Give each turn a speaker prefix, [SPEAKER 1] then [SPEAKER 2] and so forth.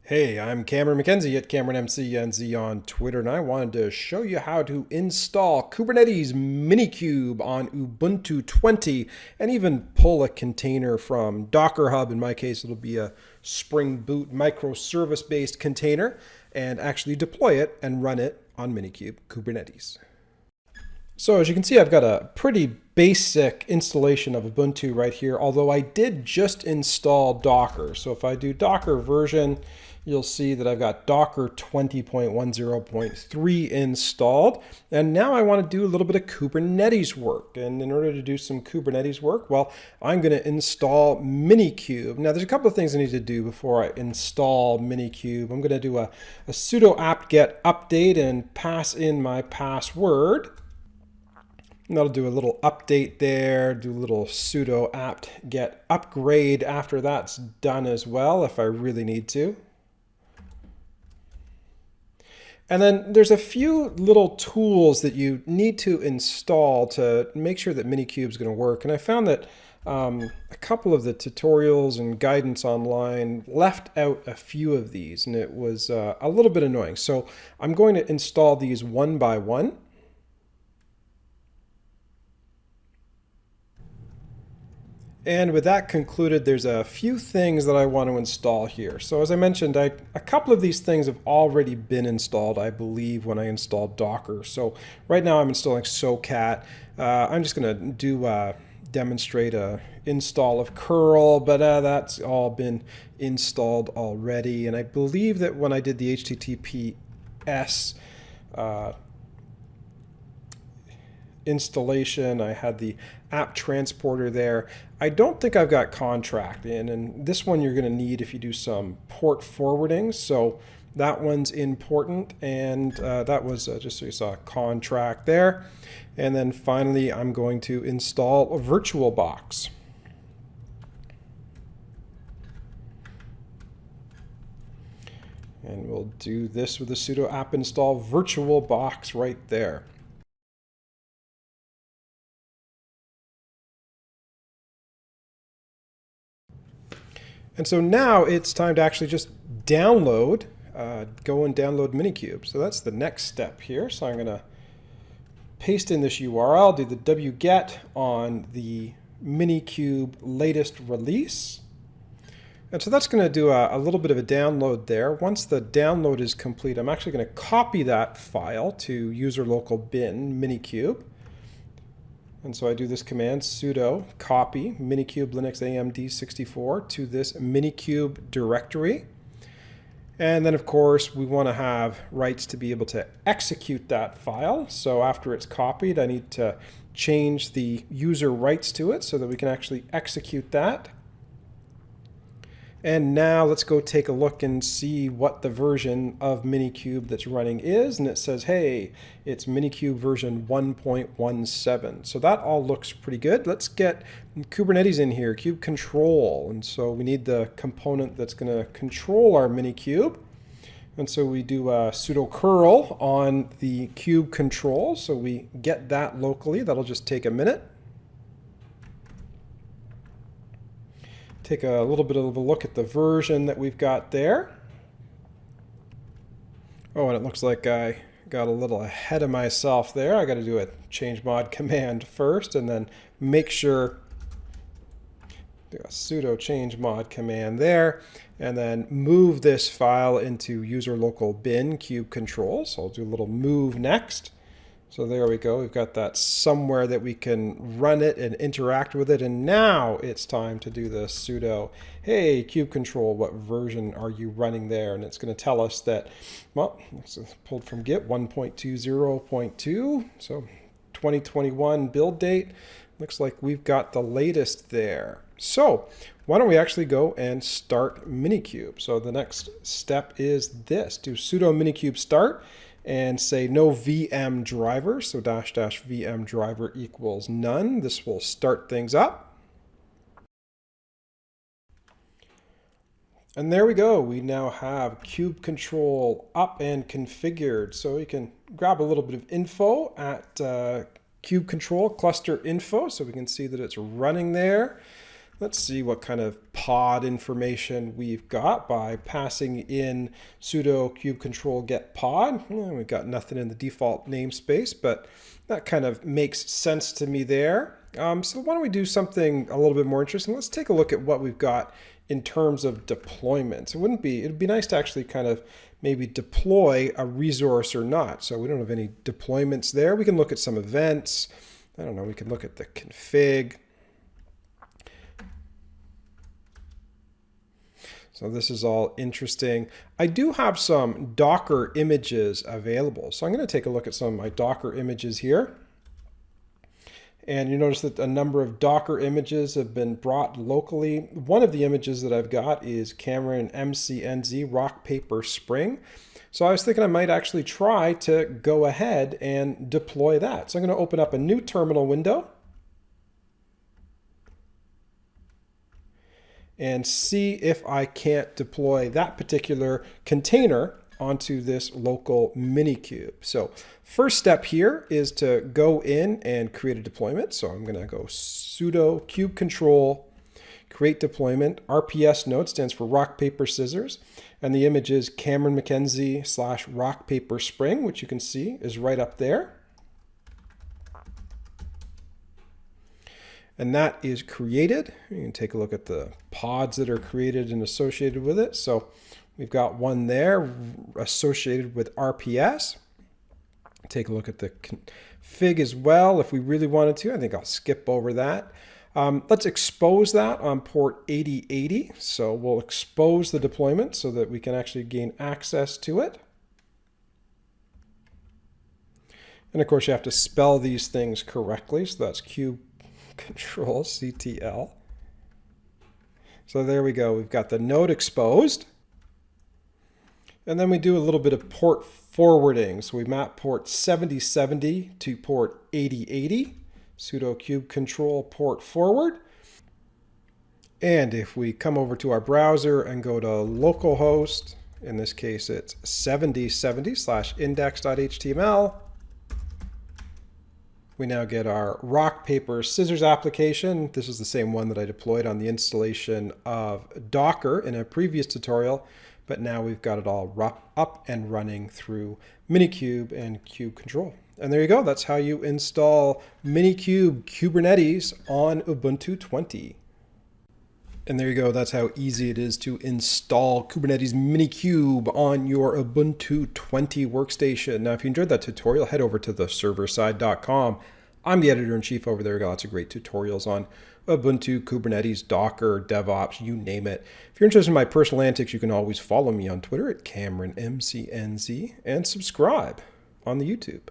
[SPEAKER 1] Hey, I'm Cameron McKenzie at CameronMCNZ on Twitter, and I wanted to show you how to install Kubernetes Minikube on Ubuntu 20 and even pull a container from Docker Hub. In my case, it'll be a Spring Boot microservice-based container, and actually deploy it and run it on Minikube Kubernetes. So as you can see, I've got a pretty basic installation of Ubuntu right here, although I did just install Docker. So if I do Docker version, you'll see that I've got Docker 20.10.3 installed. And now I want to do a little bit of Kubernetes work. And in order to do some Kubernetes work, well, I'm going to install Minikube. Now there's a couple of things I need to do before I install Minikube. I'm going to do a sudo apt-get update and pass in my password. And that'll do a little update there, do a little sudo apt-get upgrade after that's done as well, if I really need to. And then there's a few little tools that you need to install to make sure that Minikube is going to work. And I found that a couple of the tutorials and guidance online left out a few of these, and it was a little bit annoying. So I'm going to install these one by one. And with that concluded, there's a few things that I want to install here. So as I mentioned, a couple of these things have already been installed, I believe, when I installed Docker. So right now I'm installing socat. I'm just going to demonstrate a install of curl, but that's all been installed already. And I believe that when I did the HTTPS installation, I had the app transporter there. I don't think I've got conntrack in, and this one you're going to need if you do some port forwarding. So that one's important, and that was just so you saw conntrack there. And then finally, I'm going to install a VirtualBox. And we'll do this with the sudo apt install VirtualBox right there. And so now it's time to actually just download, go and download Minikube. So that's the next step here. So I'm going to paste in this URL, do the wget on the Minikube latest release. And so that's going to do a little bit of a download there. Once the download is complete, I'm actually going to copy that file to user local bin Minikube. And so I do this command, sudo copy Minikube Linux AMD64 to this Minikube directory. And then, of course, we want to have rights to be able to execute that file. So after it's copied, I need to change the user rights to it so that we can actually execute that. And now let's go take a look and see what the version of Minikube that's running is. And it says, hey, it's Minikube version 1.17. So that all looks pretty good. Let's get Kubernetes in here, kube control. And so we need the component that's going to control our Minikube. And so we do a sudo curl on the kube control. So we get that locally. That'll just take a minute. Take a little bit of a look at the version that we've got there. Oh, and it looks like I got a little ahead of myself there. I got to do a chmod command first and then make sure, do a sudo chmod command there, and then move this file into user local bin kube control. So I'll do a little move next. So there we go. We've got that somewhere that we can run it and interact with it. And now it's time to do the sudo, hey, kube control, what version are you running there? And it's going to tell us that, well, it's pulled from Git 1.20.2. So 2021 build date. Looks like we've got the latest there. So why don't we actually go and start Minikube? So the next step is this, do sudo Minikube start. And say no VM driver, so -- VM driver equals none. This will start things up. And there we go. We now have kube control up and configured. So you can grab a little bit of info at kube control cluster info, so we can see that it's running there. Let's see what kind of pod information we've got by passing in sudo kubectl get pod. Well, we've got nothing in the default namespace, but that kind of makes sense to me there. So why don't we do something a little bit more interesting? Let's take a look at what we've got in terms of deployments. It'd be nice to actually kind of maybe deploy a resource or not. So we don't have any deployments there. We can look at some events. I don't know, we can look at the config. So this is all interesting. I do have some Docker images available. So I'm going to take a look at some of my Docker images here. And you notice that a number of Docker images have been brought locally. One of the images that I've got is Cameron MCNZ Rock Paper Spring. So I was thinking I might actually try to go ahead and deploy that. So I'm going to open up a new terminal window and see if I can't deploy that particular container onto this local Minikube. So first step here is to go in and create a deployment. So I'm going to go sudo kubectl create deployment. RPS node stands for rock, paper, scissors. And the image is Cameron McKenzie / rock, paper, spring, which you can see is right up there. And that is created. You can take a look at the pods that are created and associated with it. So we've got one there associated with RPS. Take a look at the config as well if we really wanted to. I think I'll skip over that. Let's expose that on port 8080. So we'll expose the deployment so that we can actually gain access to it. And of course you have to spell these things correctly. So that's Kubectl. So there we go. We've got the node exposed. And then we do a little bit of port forwarding. So we map port 7070 to port 8080. Sudo kubectl port forward. And if we come over to our browser and go to localhost, in this case it's 7070/index.html, we now get our rock, paper, scissors application. This is the same one that I deployed on the installation of Docker in a previous tutorial, but now we've got it all up and running through Minikube and kubectl. And there you go. That's how you install Minikube Kubernetes on Ubuntu 20. And there you go. That's how easy it is to install Kubernetes Minikube on your Ubuntu 20 workstation. Now, if you enjoyed that tutorial, head over to theserverside.com. I'm the editor-in-chief over there. We've got lots of great tutorials on Ubuntu, Kubernetes, Docker, DevOps, you name it. If you're interested in my personal antics, you can always follow me on Twitter at CameronMCNZ and subscribe on the YouTube.